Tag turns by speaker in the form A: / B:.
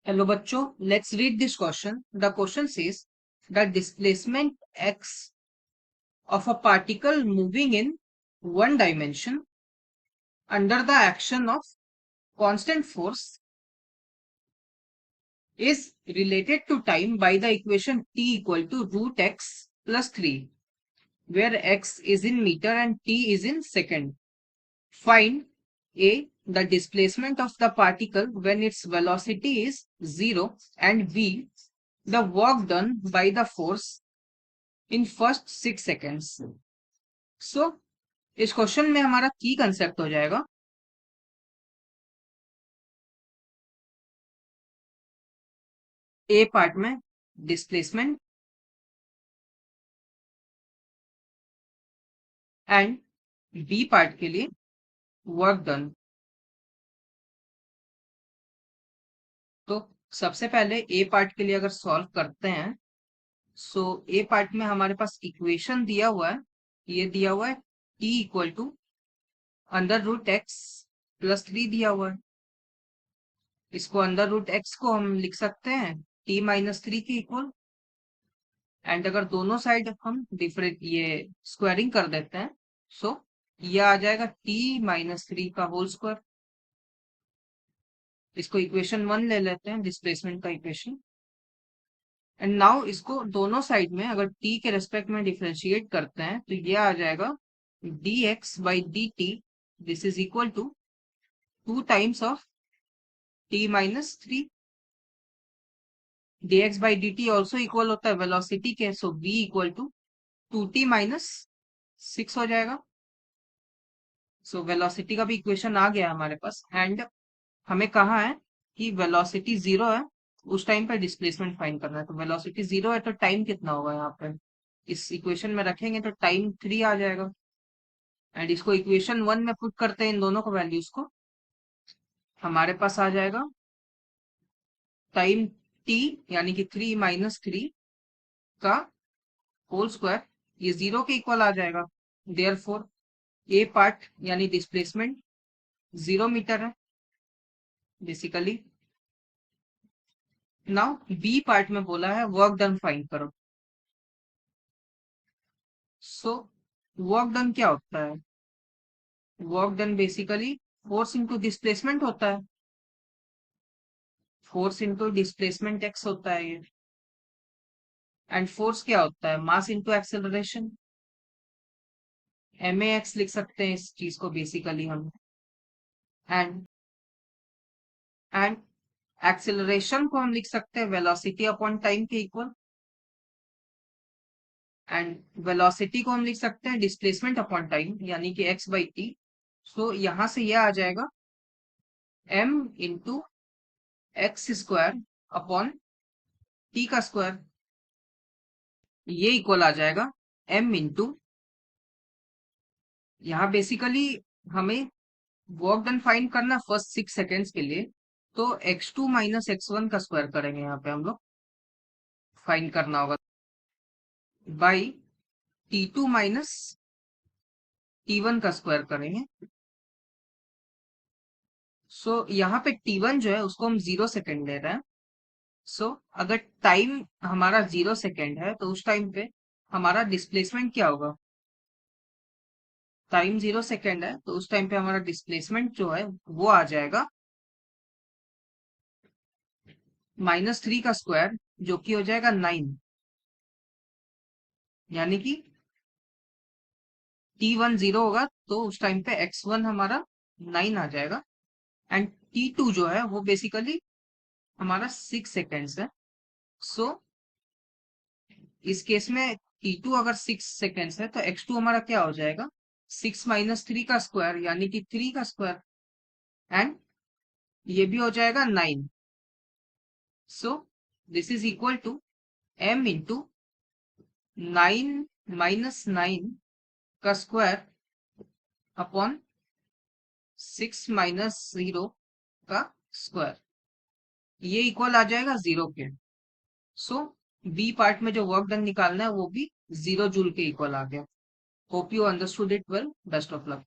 A: Hello बच्चों, let's read this question. The question says the displacement x of a particle moving in one dimension under the action of constant force is related to time by the equation t equal to root x plus 3, where x is in meter and t is in second. Find A, the displacement of the particle when its velocity is 0, and B, the work done by the force in first 6 seconds. So इस question में हमारा की concept हो जाएगा A part में displacement and B part के लिए work done. तो सबसे पहले ए पार्ट के लिए अगर सॉल्व करते हैं, सो ए पार्ट में हमारे पास इक्वेशन दिया हुआ है. ये दिया हुआ है t equal to under root x plus 3 दिया हुआ है. इसको अंडर रूट एक्स को हम लिख सकते हैं टी माइनस 3 के इक्वल. एंड अगर दोनों साइड हम डिफरेंट ये स्क्वायरिंग कर देते हैं, सो ये आ जाएगा टी माइनस 3 का होल स्क्वायर. इसको इक्वेशन 1 ले लेते हैं, डिस्प्लेसमेंट का इक्वेशन. एंड नाउ इसको दोनों साइड में अगर t के रेस्पेक्ट में डिफरेंशिएट करते हैं तो ये आ जाएगा dx by dt. This is equal to 2 times of t minus 3. dx by dt also equal होता है वेलोसिटी के, so v equal to 2t minus 6 हो जाएगा. सो वेलोसिटी का भी इक्वेशन आ गया हमारे पास. एंड हमें कहा है कि वेलोसिटी 0 है, उस टाइम पे डिस्प्लेसमेंट फाइंड करना है. तो वेलोसिटी 0 है तो टाइम कितना होगा यहाँ पे इस इक्वेशन में रखेंगे तो टाइम 3 आ जाएगा. एंड इसको इक्वेशन 1 में पुट करते हैं इन दोनों को वैल्यूज को. हमारे पास आ जाएगा टाइम t यानी कि 3 माइनस 3 का होल स्क्वायर. ये 0 के इक्वल आ जाएगा. देयरफॉर ए पार्ट यानी डिस्प्लेसमेंट 0 मीटर है बेसिकली. नाउ बी पार्ट में बोला है वर्क डन फाइंड करो. सो वर्क डन क्या होता है? Work done basically force into displacement होता है. फोर्स इनटू डिस्प्लेसमेंट एक्स होता है ये. एंड फोर्स क्या होता है? Mass into acceleration. MAX लिख सकते हैं इस चीज को बेसिकली हम. एंड एंड एक्सेलरेशन को हम लिख सकते हैं वेलोसिटी अपॉन टाइम के इक्वल. एंड वेलोसिटी को हम लिख सकते हैं डिस्प्लेसमेंट अपॉन टाइम यानी कि x बाई टी. सो यहां से यह आ जाएगा m into x square upon T का स्क्वायर. ये इक्वल आ जाएगा m इंटू, यहाँ बेसिकली हमें वर्क डन फाइंड करना फर्स्ट 6 सेकेंड्स के लिए. तो x2 माइनस x1 का स्क्वायर करेंगे यहाँ पे हम लोग, फाइंड करना होगा बाई t2 माइनस t1 का स्क्वायर करेंगे. सो यहाँ पे t1 जो है उसको हम 0 सेकेंड ले रहे हैं. सो अगर टाइम हमारा 0 सेकेंड है तो उस टाइम पे हमारा डिस्प्लेसमेंट क्या होगा? टाइम 0 सेकेंड है तो उस टाइम पे हमारा डिस्प्लेसमेंट जो है वो आ जाएगा माइनस 3 का स्क्वायर जो कि हो जाएगा 9. यानी कि t1 0 होगा तो उस टाइम पे x1 हमारा 9 आ जाएगा. एंड t2 जो है वो बेसिकली हमारा 6 सेकेंड्स है. सो इस केस में t2 अगर 6 सेकेंड्स है तो x2 हमारा क्या हो जाएगा? 6 माइनस 3 का स्क्वायर यानी कि 3 का स्क्वायर. एंड ये भी हो जाएगा 9. So this is equal to m into 9 minus 9 का स्क्वायर अपॉन 6 माइनस 0 का स्क्वायर. ये इक्वल आ जाएगा 0 के. सो बी पार्ट में जो वर्क डन निकालना है वो भी 0 जूल के इक्वल आ गया. Hope you understood it well. Best of luck.